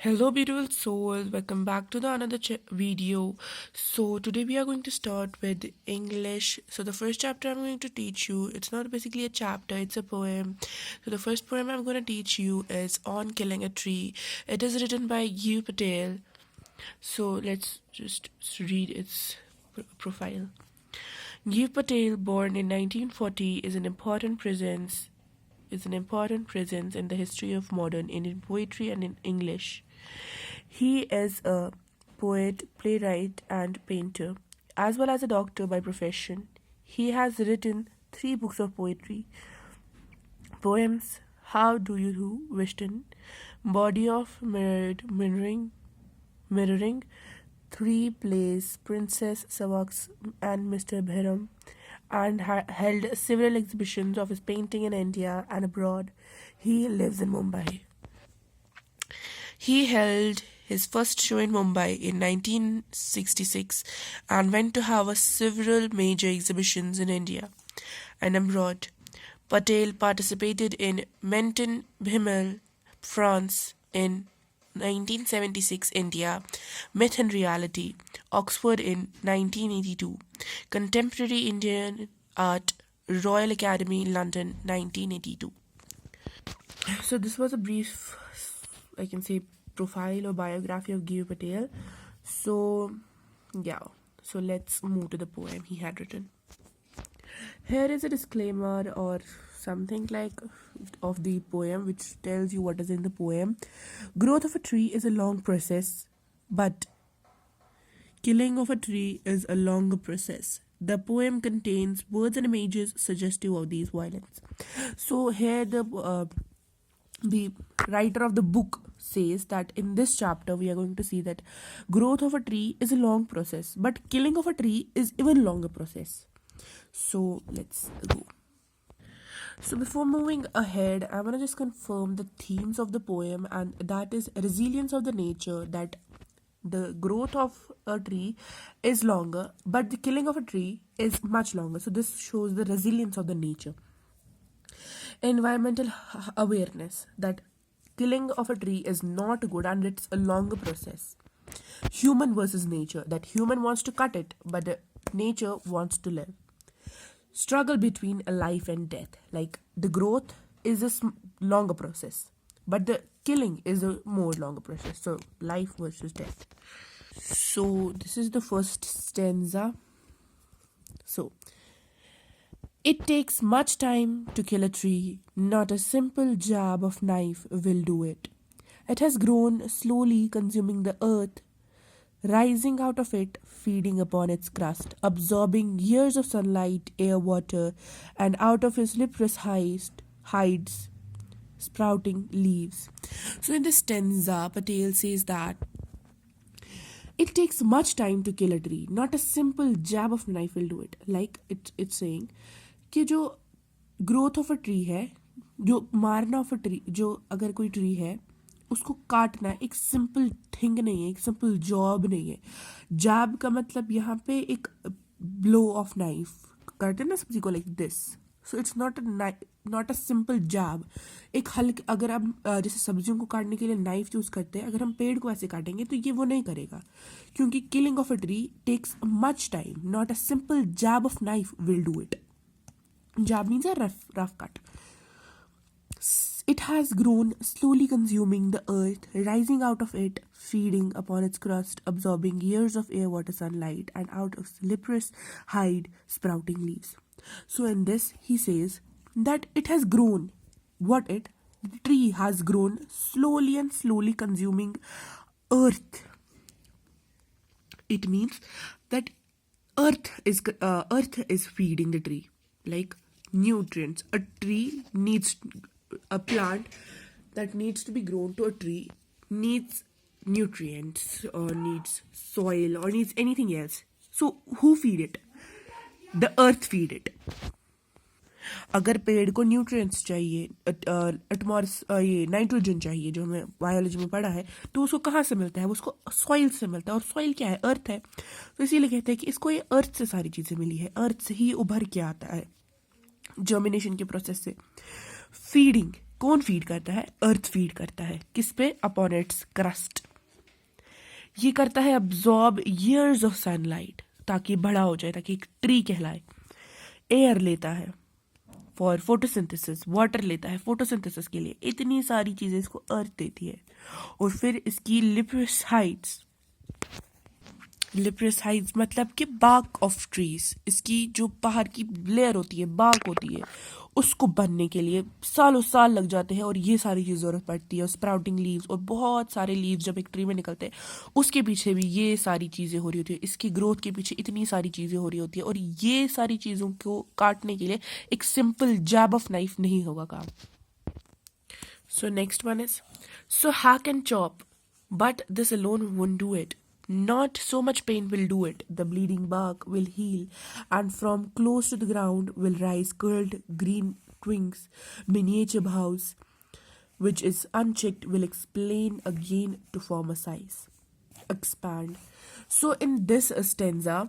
Hello beautiful souls, welcome back to the another video. So today we are going to start with English. So the first chapter I'm going to teach you, it's not basically a chapter, it's a poem. So the first poem I'm going to teach you is On Killing a Tree. It is written by Yu Patel. So let's just read its profile. Yu Patel, born in 1940, is an important presence in the history of modern Indian poetry and in English. He is a poet, playwright, and painter, as well as a doctor by profession. He has written three books of poetry: poems, How Do You Do, Wishton, Body of Mirroring, three plays, Princess Savaks and Mr. Bhiram, and held several exhibitions of his painting in India and abroad. He lives in Mumbai. He held his first show in Mumbai in 1966 and went to have several major exhibitions in India and abroad. Patel participated in Menton Bhimel, France in 1976, India, Myth and Reality, Oxford in 1982, Contemporary Indian Art, Royal Academy, London, 1982. So this was a brief, I can say, profile or biography of Giyu Patel. So yeah, so let's move to the poem he had written. Here is a disclaimer or something like of the poem which tells you what is in the poem. Growth of a tree is a long process, but killing of a tree is a longer process. The poem contains words and images suggestive of these violence. So here the writer of the book says that in this chapter we are going to see that growth of a tree is a long process, but killing of a tree is even longer process. So let's go. So before moving ahead, I want to just confirm the themes of the poem, and that is resilience of the nature, that the growth of a tree is longer, but the killing of a tree is much longer. So this shows the resilience of the nature. Environmental awareness, that killing of a tree is not good and it's a longer process. Human versus nature, that human wants to cut it, but the nature wants to live. Struggle between a life and death, like the growth is a longer process, but the killing is a more longer process. So life versus death. So this is the first stanza. So it takes much time to kill a tree, not a simple jab of knife will do it. It has grown, slowly consuming the earth, rising out of it, feeding upon its crust, absorbing years of sunlight, air, water, and out of its leprous hides, sprouting leaves. So in this stanza, Patel says that it takes much time to kill a tree, not a simple jab of knife will do it. Like it's saying कि जो growth of a tree है, जो मारना of a tree, जो अगर कोई tree है उसको काटना एक सिंपल थिंग नहीं है, एक सिंपल जॉब नहीं है. जैब का मतलब यहाँ पे एक ब्लो ऑफ नाइफ करते हैं ना सब्जी को, like this. So it's not a simple jab. एक हल्के, अगर हम जैसे सब्जियों को काटने के लिए नाइफ यूज़ करते हैं, अगर हम पेड़ को ऐसे काटेंगे तो ये वो नहीं करेगा, क्योंकि killing of a tree takes much time. Not a simple jab of knife will do it. Jab means a rough cut. It has grown, slowly consuming the earth, rising out of it, feeding upon its crust, absorbing years of air, water, sunlight, and out of leprous hide, sprouting leaves. So in this, he says that it has grown. The tree has grown slowly and slowly consuming earth. It means that earth is feeding the tree, like nutrients. A plant that needs to be grown to a tree needs nutrients or needs soil or needs anything else. So who feed it? The earth feed it. अगर पेड़ को nutrients चाहिए, ये nitrogen चाहिए, जो हमें biology में पढ़ा है, तो उसको कहाँ से मिलता है? उसको सॉइल से मिलता है, और सॉइल क्या है? अर्थ है. तो इसीलिए कहते हैं कि इसको ये अर्थ से सारी चीज़ें मिली है, अर्थ से ही उभर के आता है, जर्मिनेशन के प्रोसेस से. फीडिंग, कौन फीड करता है? अर्थ फीड करता है। किस पे? Upon its crust. ये करता है अब्जॉर्ब ईयर्स ऑफ सनलाइट ताकि बड़ा हो जाए, ताकि एक ट्री कहलाए। एयर लेता है फॉर फोटोसिंथेसिस, वाटर लेता है फोटोसिंथेसिस के लिए। इतनी सारी चीजें इसको अर्थ देती है। और फिर इसकी लिप्रिसाइड्स मतलब कि बार्क ऑफ ट्रीज, इसकी जो बाहर की लेयर होती है, बार्क होती है, उसको बनने के लिए सालों साल लग जाते हैं। और ये सारी चीज़ जरूरत पड़ती है। और स्प्राउटिंग लीव्स, और बहुत सारे लीव्स जब एक ट्री में निकलते हैं उसके पीछे भी ये सारी चीज़ें हो रही होती है। इसकी ग्रोथ के पीछे इतनी सारी चीज़ें हो रही होती है। और ये सारी चीज़ों को काटने के लिए एक सिंपल जैब ऑफ नाइफ नहीं होगा काम। So next one is, so hack and chop, but this alone won't do it. Not so much pain will do it. The bleeding bark will heal, and from close to the ground will rise curled green twigs, miniature boughs, which is unchecked will explain again to form a size. Expand. So in this stanza,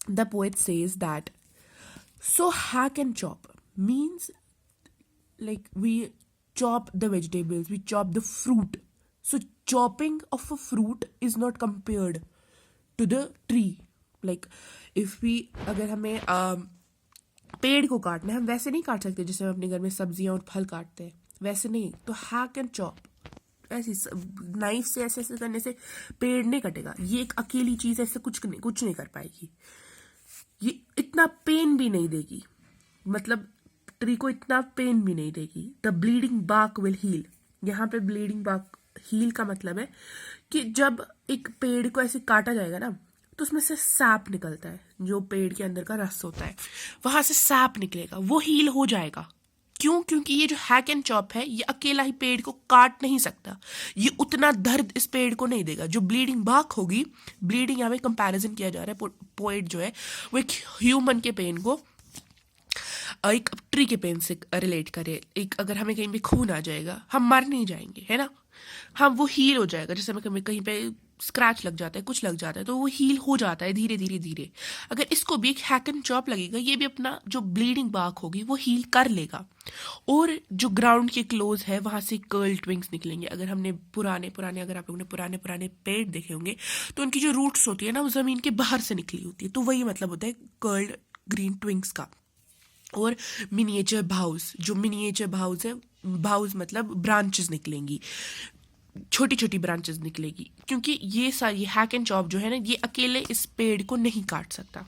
the poet says that, so hack and chop means like we chop the vegetables, we chop the fruit. So chopping of a fruit is not compared to the tree. Like if we, अगर हमें पेड़ को काटना है, हम वैसे नहीं काट सकते जैसे हम अपने घर में सब्जियां और फल काटते हैं, वैसे नहीं। तो हैक एंड चॉप, ऐसी नाइफ से ऐसे ऐसे करने से पेड़ नहीं कटेगा। ये एक अकेली चीज ऐसे कुछ नहीं कर पाएगी। ये इतना पेन भी नहीं देगी, मतलब ट्री को इतना पेन भी नहीं देगी। The bleeding bark will heal, यहाँ पे ब्लीडिंग बार्क हील का मतलब है कि जब एक पेड़ को ऐसे काटा जाएगा ना, तो उसमें से सैप निकलता है, जो पेड़ के अंदर का रस होता है, वहां से सैप निकलेगा, वो हील हो जाएगा। क्यों? क्योंकि ये जो हैक एंड चॉप है, ये अकेला ही पेड़ को काट नहीं सकता, ये उतना दर्द इस पेड़ को नहीं देगा। जो ब्लीडिंग बार्क होगी, ब्लीडिंग यहाँ पे कंपैरिजन किया जा रहा है, पोएट जो है वो एक ह्यूमन के पेन को एक ट्री के पेन से रिलेट करे। एक अगर हमें कहीं पे खून आ जाएगा, हम मर नहीं जाएंगे, है ना, हम वो हील हो जाएगा। जैसे हमें कहीं पे स्क्रैच लग जाता है, कुछ लग जाता है, तो वो हील हो जाता है धीरे धीरे धीरे। अगर इसको भी एक हैक एंड चॉप लगेगा, ये भी अपना जो ब्लीडिंग बार्क होगी वो हील कर लेगा। और जो ग्राउंड के क्लोज है वहां से कर्ल ट्विंग्स निकलेंगे। अगर हमने पुराने अगर आप लोगों ने पुराने पेड़ देखे होंगे, तो उनकी जो रूट्स होती है ना, वो जमीन के बाहर से निकली होती है। तो वही मतलब होता है कर्ल्ड ग्रीन ट्विंग्स का। और मिनिएचर भाउस, जो मिनिएचर भाउस है, भाउस मतलब ब्रांचेस निकलेंगी, छोटी छोटी ब्रांचेस निकलेगी। क्योंकि ये सारी हैक एंड चॉप जो है ना, ये अकेले इस पेड़ को नहीं काट सकता।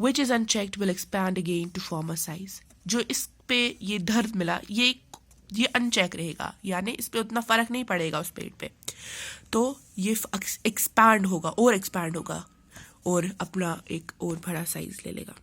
Which is unchecked will expand again to form a size. जो इस पे ये दर्द मिला, ये अनचेक रहेगा, यानी इस पे उतना फर्क नहीं पड़ेगा उस पेड़ पे, तो ये एक्सपैंड होगा और अपना एक और बड़ा साइज ले लेगा।